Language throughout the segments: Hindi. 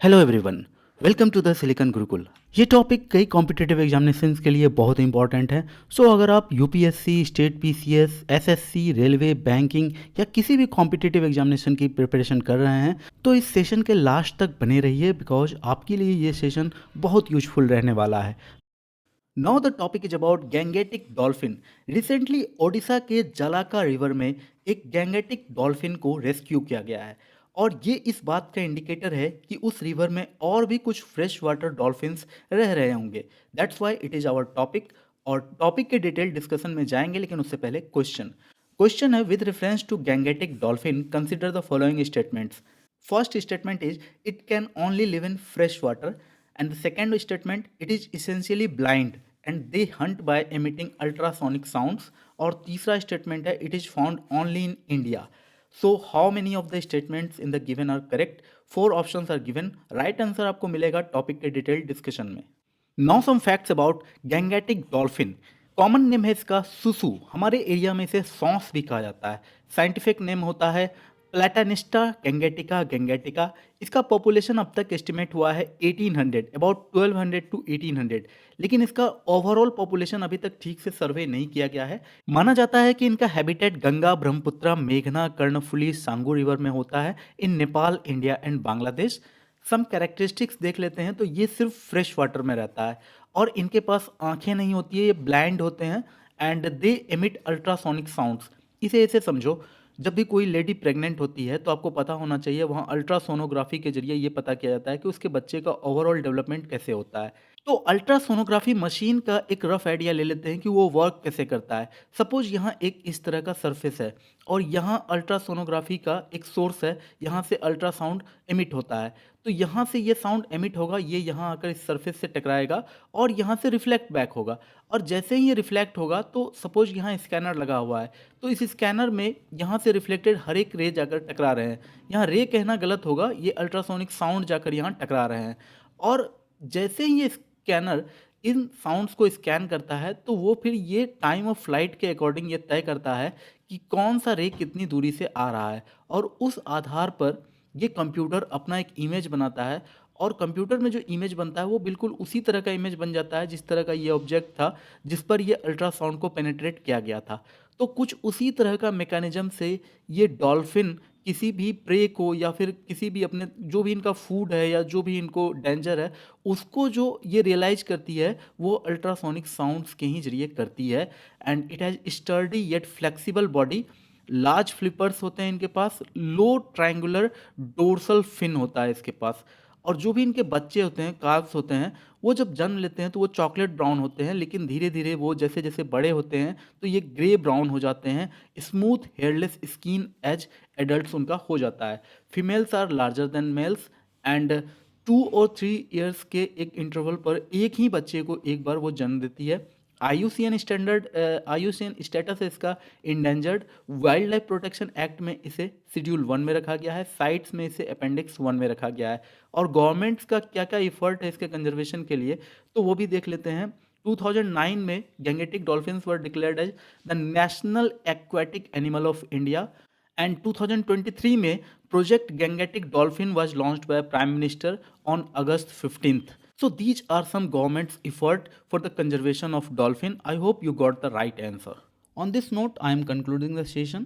Hello everyone, welcome to the Silicon Gurukul. ये टॉपिक कई कॉम्पिटिटिव एग्जामिनेशंस के लिए बहुत इंपॉर्टेंट है। सो अगर आप UPSC, state PCS, SSC, railway, banking या किसी भी कॉम्पिटिटिव एग्जामिनेशन की प्रिपरेशन कर रहे हैं तो इस सेशन के लास्ट तक बने रहिए, बिकॉज आपके लिए ये सेशन बहुत यूजफुल रहने वाला है। Now the topic is about Gangetic dolphin. Recently Odisha के जलाका रिवर में एक गैंगेटिक डॉल्फिन को रेस्क्यू किया गया है, और ये इस बात का इंडिकेटर है कि उस रिवर में और भी कुछ फ्रेश वाटर डॉल्फिन्स रह रहे होंगे। That's why it is our topic. और टॉपिक के डिटेल डिस्कशन में जाएंगे, लेकिन उससे पहले क्वेश्चन है, with reference to Gangetic dolphin consider the following statements. First statement is it can only live in fresh water, and the second statement, it is essentially blind and they hunt by emitting ultrasonic sounds. और तीसरा स्टेटमेंट है, it is found only in India. So how many of the statements in the given are correct? 4 options are given. Right answer आपको मिलेगा टॉपिक के डिटेल डिस्कशन में। Now some facts about Gangetic dolphin. Common name है इसका सुसु, हमारे एरिया में इसे सॉन्स भी कहा जाता है। साइंटिफिक नेम होता है प्लेटानिस्टा गैंगेटिका गैंगेटिका। इसका पॉपुलेशन अब तक एस्टिमेट हुआ है 1800, अबाउट 1200 टू 1800, लेकिन इसका ओवरऑल पॉपुलेशन अभी तक ठीक से सर्वे नहीं किया गया है। माना जाता है कि इनका हैबिटेट गंगा, ब्रह्मपुत्रा, मेघना, कर्णफुली, सांगू रिवर में होता है in Nepal, India and Bangladesh. Some characteristics देख लेते हैं तो ये सिर्फ फ्रेश वाटर में रहता है, और इनके पास आंखें नहीं होती है, ये ब्लाइंड होते हैं and they emit ultrasonic sounds. इसे ऐसे समझो, जब भी कोई लेडी प्रेग्नेंट होती है तो आपको पता होना चाहिए वहाँ अल्ट्रासोनोग्राफी के जरिए ये पता किया जाता है कि उसके बच्चे का ओवरऑल डेवलपमेंट कैसे होता है। तो अल्ट्रासोनोग्राफी मशीन का एक रफ आइडिया ले लेते हैं कि वो वर्क कैसे करता है। सपोज यहाँ एक इस तरह का सरफेस है और यहाँ अल्ट्रासोनोग्राफी का एक सोर्स है, यहाँ से अल्ट्रासाउंड एमिट होता है। तो यहाँ से ये साउंड एमिट होगा, ये यहाँ आकर इस सरफेस से टकराएगा और यहाँ से रिफ्लेक्ट बैक होगा। और जैसे ही ये रिफ्लेक्ट होगा तो सपोज यहाँ स्कैनर लगा हुआ है, तो इस स्कैनर में यहाँ से रिफ्लेक्टेड हर एक रे जाकर टकरा रहे हैं। यहाँ रे कहना गलत होगा, ये अल्ट्रासोनिक साउंड जाकर यहाँ टकरा रहे हैं। और जैसे ही ये स्कैनर इन साउंड्स को स्कैन करता है तो वो फिर ये टाइम ऑफ फ्लाइट के अकॉर्डिंग ये तय करता है कि कौन सा रे कितनी दूरी से आ रहा है, और उस आधार पर ये कंप्यूटर अपना एक इमेज बनाता है। और कंप्यूटर में जो इमेज बनता है वो बिल्कुल उसी तरह का इमेज बन जाता है जिस तरह का ये ऑब्जेक्ट था जिस पर ये अल्ट्रासाउंड को पेनिट्रेट किया गया था। तो कुछ उसी तरह का मैकेनिज्म से ये डॉल्फिन किसी भी प्रे को या फिर किसी भी अपने जो भी इनका फूड है या जो भी इनको डेंजर है उसको जो ये रियलाइज करती है वो अल्ट्रासोनिक साउंड्स के ही जरिए करती है। And it has sturdy yet flexible body, large flippers होते हैं इनके पास, लो ट्रायंगुलर डोर्सल फिन होता है इसके पास। और जो भी इनके बच्चे होते हैं, काल्व्स होते हैं, वो जब जन्म लेते हैं तो वो चॉकलेट ब्राउन होते हैं, लेकिन धीरे धीरे वो जैसे जैसे बड़े होते हैं तो ये ग्रे ब्राउन हो जाते हैं। Smooth hairless skin as adults उनका हो जाता है। Females are larger than males and 2 और 3 ईयर्स के एक इंटरवल पर एक ही बच्चे को एक बार वो जन्म देती है। आईयूसीएन स्टेटस है इसका endangered. Wild life protection act में इसे शेड्यूल 1 में रखा गया है, साइट्स में इसे अपेंडिक्स 1 में रखा गया है। और गवर्नमेंट्स का क्या क्या इफर्ट है इसके कंजर्वेशन के लिए तो वो भी देख लेते हैं। 2009 में Gangetic dolphins were declared as the national aquatic animal of India, and 2023 में project Gangetic dolphin was launched by prime minister on August 15th. So these are some government's effort for the conservation of dolphin. I hope you got the right answer. On this note, I am concluding the session.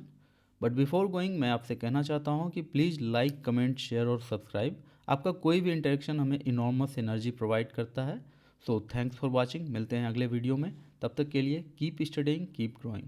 But before going, मैं आपसे कहना चाहता हूँ कि प्लीज़ लाइक, कमेंट, शेयर और सब्सक्राइब। आपका कोई भी इंटरेक्शन हमें इनॉर्मस एनर्जी प्रोवाइड करता है। So thanks for watching. मिलते हैं अगले वीडियो में। तब तक के लिए कीप स्टडिंग, कीप ग्रोइंग।